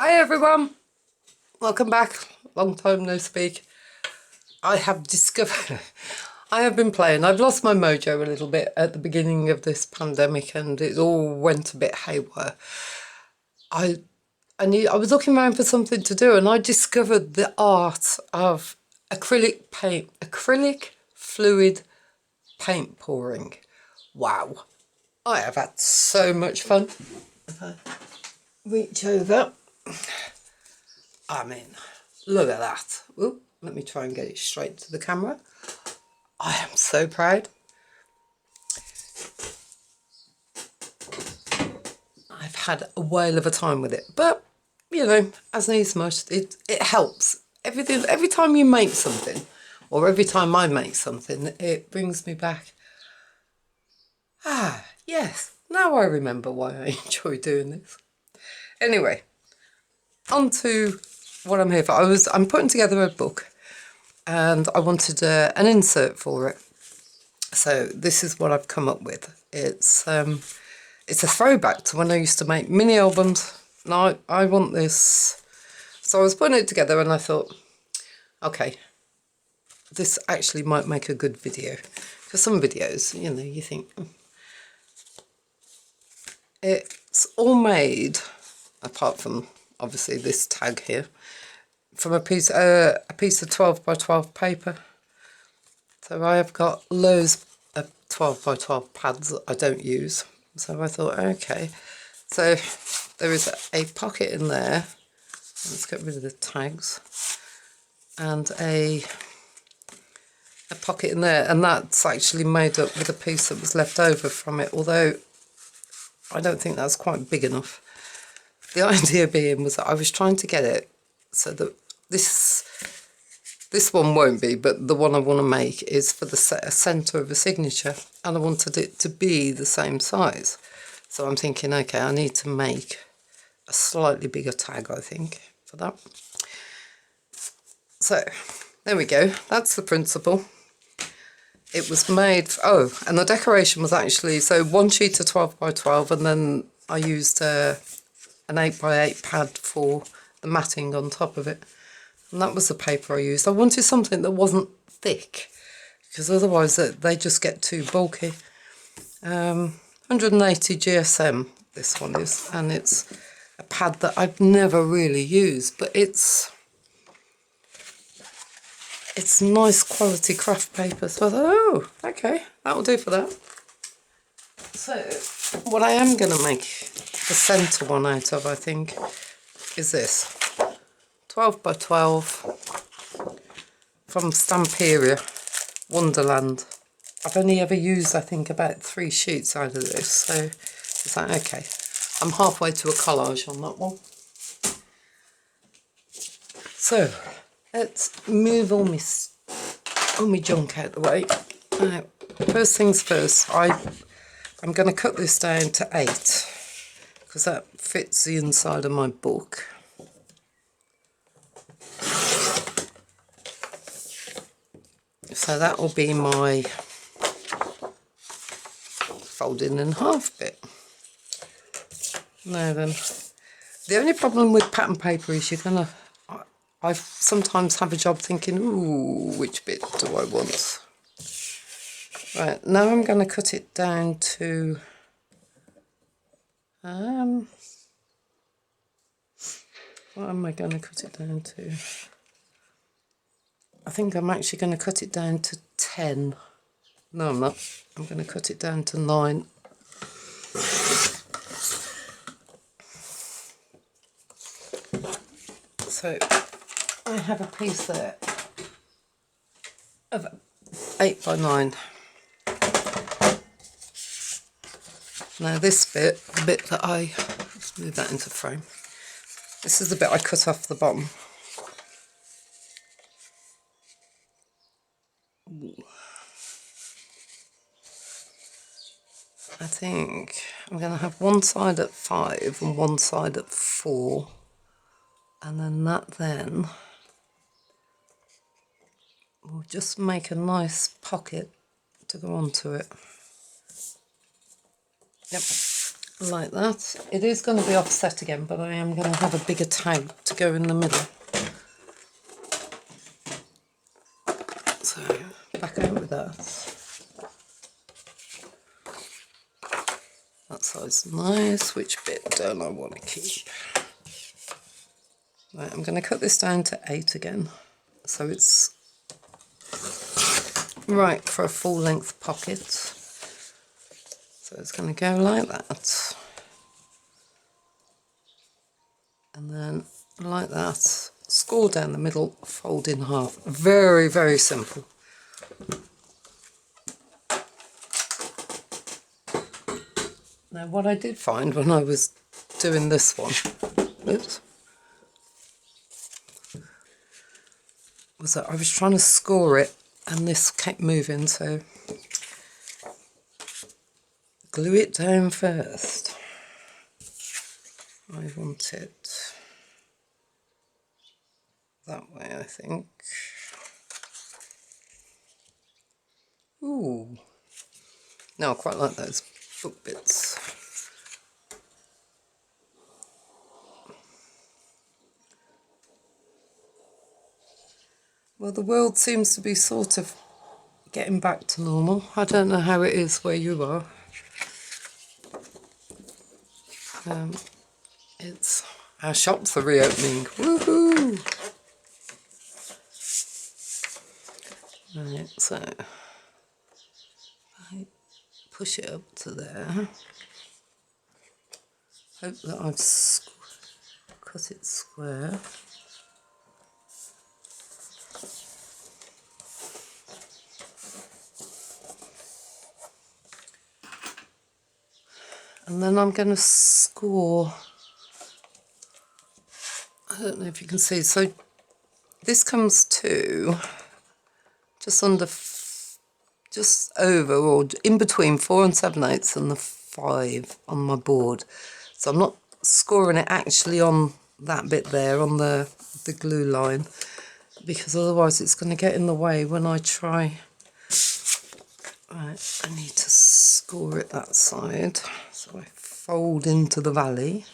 Hi everyone, welcome back. Long time no speak. I have discovered, I have been playing. I've lost my mojo a little bit at the beginning of this pandemic and it all went a bit haywire. I was looking around for something to do and I discovered the art of acrylic paint, acrylic fluid paint pouring. Wow, I have had so much fun. If I reach over, I mean, look at that. Ooh, let me try and get it straight to the camera. I am so proud. I've had a whale of a time with it, but you know, as needs must, it helps. Every time you make something, or every time I make something, it brings me back. Ah, yes, now I remember why I enjoy doing this. Anyway, on to what I'm here for. I'm putting together a book and I wanted an insert for it. So this is what I've come up with. It's a throwback to when I used to make mini albums. Now I want this. So I was putting it together and I thought, okay, this actually might make a good video. For some videos, you know, you think, It's all made, apart from obviously this tag here, from a piece of 12 by 12 paper. So I have got loads of 12 by 12 pads that I don't use. So I thought, okay. So there is a pocket in there. Let's get rid of the tags. And a pocket in there. And that's actually made up with a piece that was left over from it. Although I don't think that's quite big enough. The idea being was that I was trying to get it so that this one won't be, but the one I want to make is for the centre of a signature, and I wanted it to be the same size. So I'm thinking, okay, I need to make a slightly bigger tag, I think, for that. So there we go. That's the principle. It was made, and the decoration was actually, so one sheet of 12 by 12, and then I used an 8 by 8 pad for the matting on top of it. And that was the paper I used. I wanted something that wasn't thick, because otherwise they just get too bulky. 180 GSM, this one is, and it's a pad that I've never really used, but it's nice quality craft paper. So I thought, oh, okay, that'll do for that. So what I am going to make the centre one out of, I think, is this. 12 by 12 from Stamperia, Wonderland. I've only ever used, I think, about 3 sheets out of this, so it's like, okay, I'm halfway to a collage on that one. So let's move all my junk out the way. Now, first things first, I'm going to cut this down to 8 because that fits the inside of my book. So that will be my folding in half bit. Now then, the only problem with pattern paper is I sometimes have a job thinking, ooh, which bit do I want? Right, now I'm going to cut it down to, what am I going to cut it down to? I think I'm actually going to cut it down to 10. No, I'm not. I'm going to cut it down to 9. So I have a piece there of 8 by 9. Now this bit, the bit that let's move that into frame. This is the bit I cut off the bottom. I think I'm going to have one side at 5 and one side at 4, and then that will just make a nice pocket to go onto it. Yep, like that. It is going to be offset again, but I am going to have a bigger tag to go in the middle. So back out with that. That side's nice. Which bit don't I want to keep? Right, I'm going to cut this down to 8 again, so it's right for a full length pocket. So it's going to go like that, and then like that, score down the middle, fold in half. Very, very simple. Now what I did find when I was doing this one, oops, was that I was trying to score it and this kept moving, so glue it down first. I want it that way, I think. Ooh. No, I quite like those book bits. Well, the world seems to be sort of getting back to normal. I don't know how it is where you are. It's our shops are reopening. Woohoo! Right, so I push it up to there. Hope that I've cut it square. And then I'm going to score. I don't know if you can see. So this comes to just under, just over or in between 4 7/8 and the 5 on my board. So I'm not scoring it actually on that bit there on the glue line, because otherwise it's going to get in the way when I try. Right, I need to score it that side, so I fold into the valley.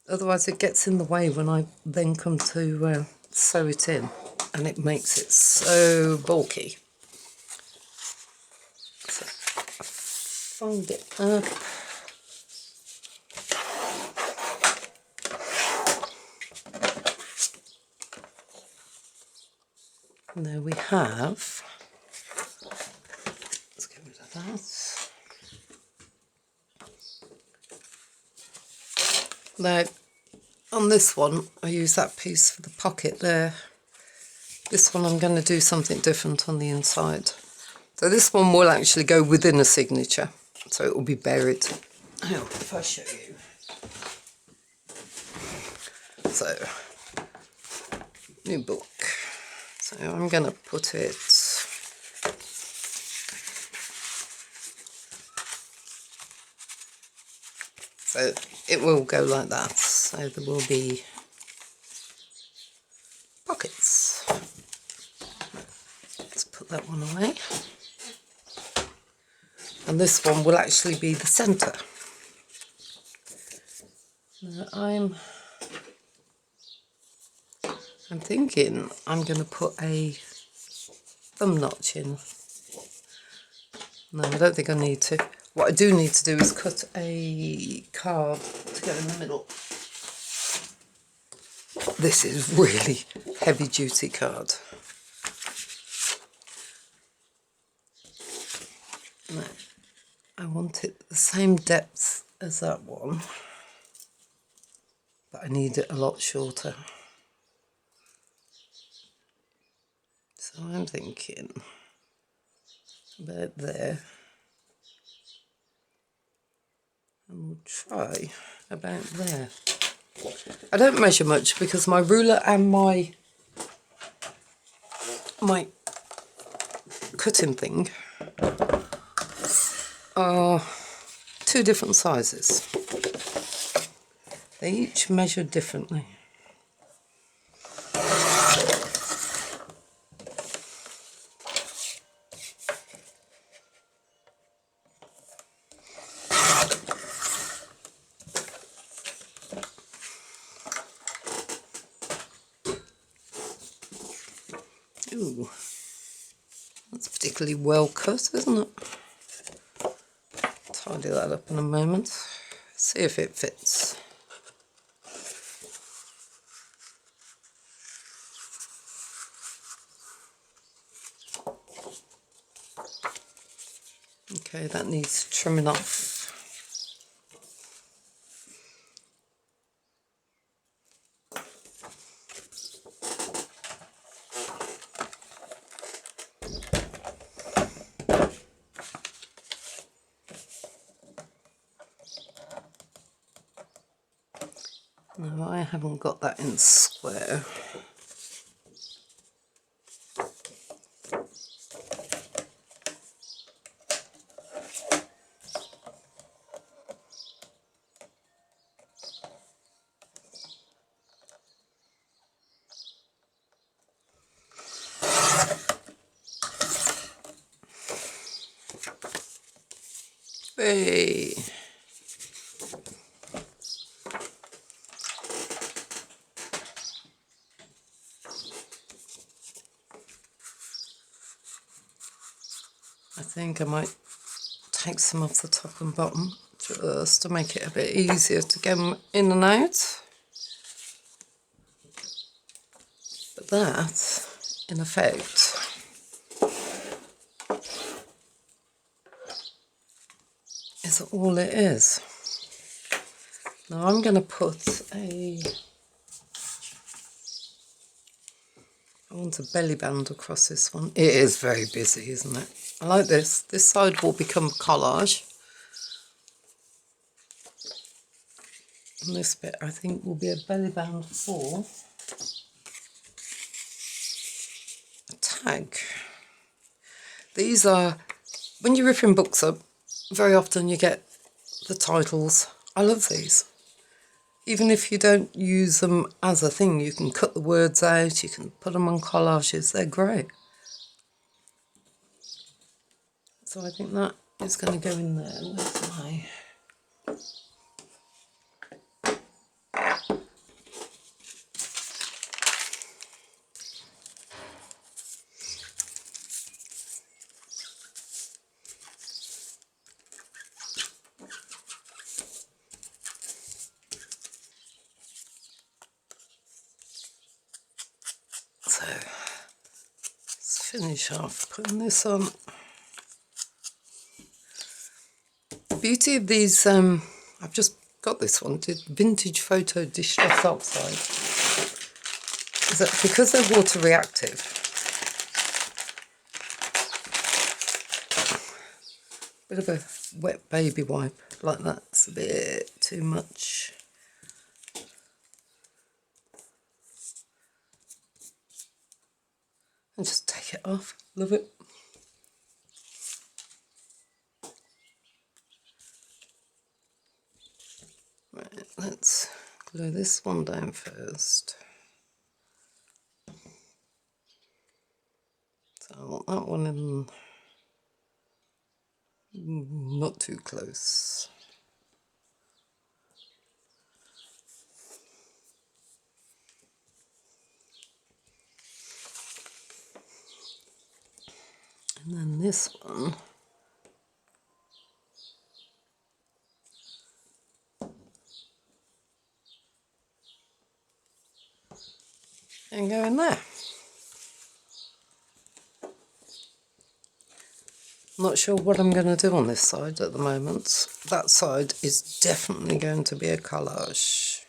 Otherwise it gets in the way when I then come to sew it in, and it makes it so bulky. So I fold it up. And there we have. Let's get rid of that. Now, on this one, I use that piece for the pocket there. This one I'm going to do something different on the inside. So this one will actually go within a signature, so it will be buried. Oh, if I show you. So, new book. So I'm going to put it so it will go like that. So there will be pockets. Let's put that one away. And this one will actually be the centre. Now I'm thinking I'm going to put a thumb notch in. No, I don't think I need to. What I do need to do is cut a card to go in the middle. This is really heavy duty card. No, I want it the same depth as that one, but I need it a lot shorter. So I'm thinking about there, and we'll try about there. I don't measure much because my ruler and my cutting thing are 2 different sizes. They each measure differently. Ooh, that's particularly well cut, isn't it? Tidy that up in a moment. See if it fits. Okay, that needs trimming off. No, I haven't got that in square. Hey. I think I might take some off the top and bottom just to make it a bit easier to get them in and out. But that, in effect, is all it is. Now I'm going to put I want a belly band across this one. It is very busy, isn't it? I like this. This side will become collage. And this bit, I think, will be a belly band for a tag. These are, when you're ripping books up, very often you get the titles. I love these. Even if you don't use them as a thing, you can cut the words out, you can put them on collages, they're great. So I think that is going to go in there. Where's my... So let's finish off putting this on. The beauty of these, I've just got this one, vintage photo distress oxide, is that because they're water reactive, bit of a wet baby wipe like that's a bit too much. And just take it off. Love it. Right, let's glue this one down first. So I want that one in not too close. And then this one, and go in there. Not sure what I'm going to do on this side at the moment. That side is definitely going to be a collage.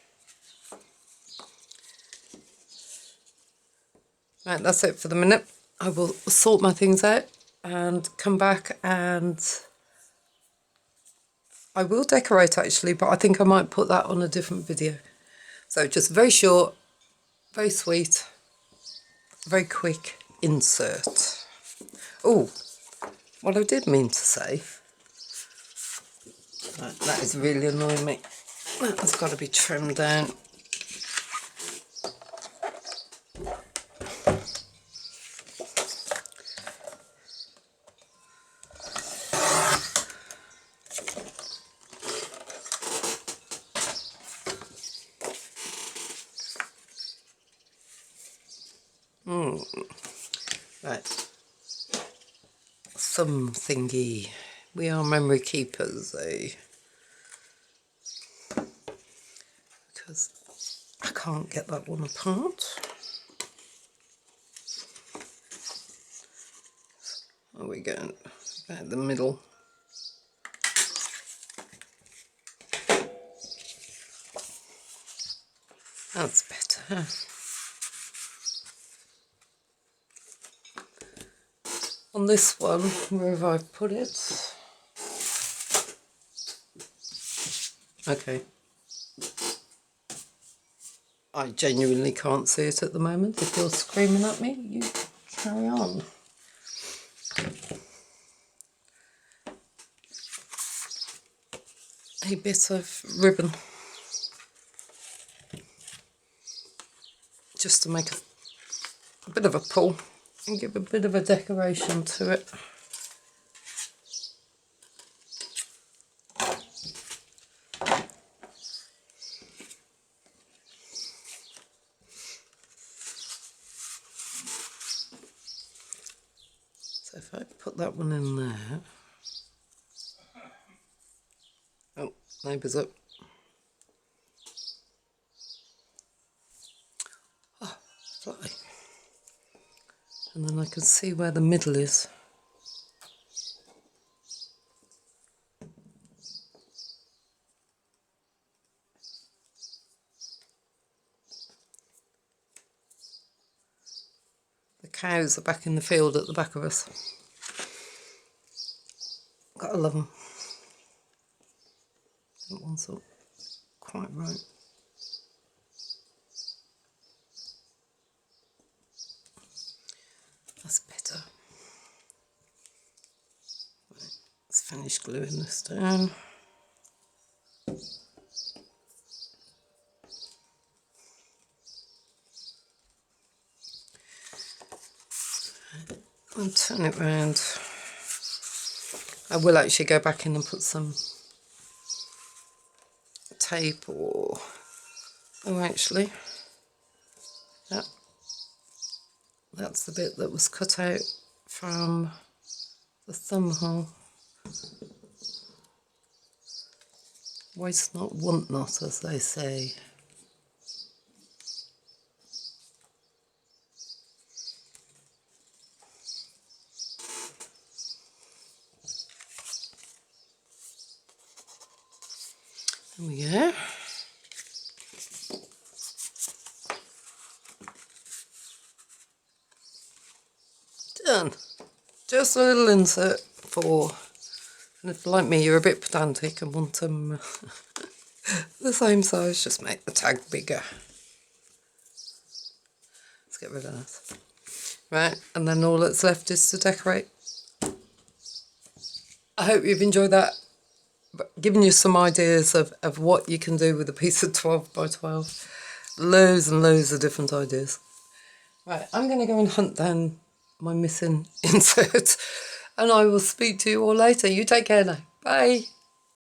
Right, that's it for the minute. I will sort my things out and come back, and I will decorate actually, but I think I might put that on a different video. So just very short, very sweet, very quick insert. Oh, what I did mean to say, that is really annoying me. That's got to be trimmed down. Right. Some thingy. We are memory keepers, eh? Because I can't get that one apart. There we go. About the middle. That's better. On this one, where have I put it? Okay. I genuinely can't see it at the moment. If you're screaming at me, you carry on. A bit of ribbon. Just to make a bit of a pull and give a bit of a decoration to it. So if I put that one in there. Oh, neighbour's up. Oh, fly. And then I can see where the middle is. The cows are back in the field at the back of us. Gotta love them. That one's not quite right. That's better. Right, let's finish gluing this down. And turn it round. I will actually go back in and put some tape or... Oh, actually, that's the bit that was cut out from the thumb hole. Waste not, want not, as they say. There we go. Done. Just a little insert for, and if like me you're a bit pedantic and want them the same size, just make the tag bigger. Let's get rid of that. Right, and then all that's left is to decorate. I hope you've enjoyed that, giving you some ideas of what you can do with a piece of 12 by 12. Loads and loads of different ideas. Right, I'm going to go and hunt down my missing insert, and I will speak to you all later. You take care now. Bye.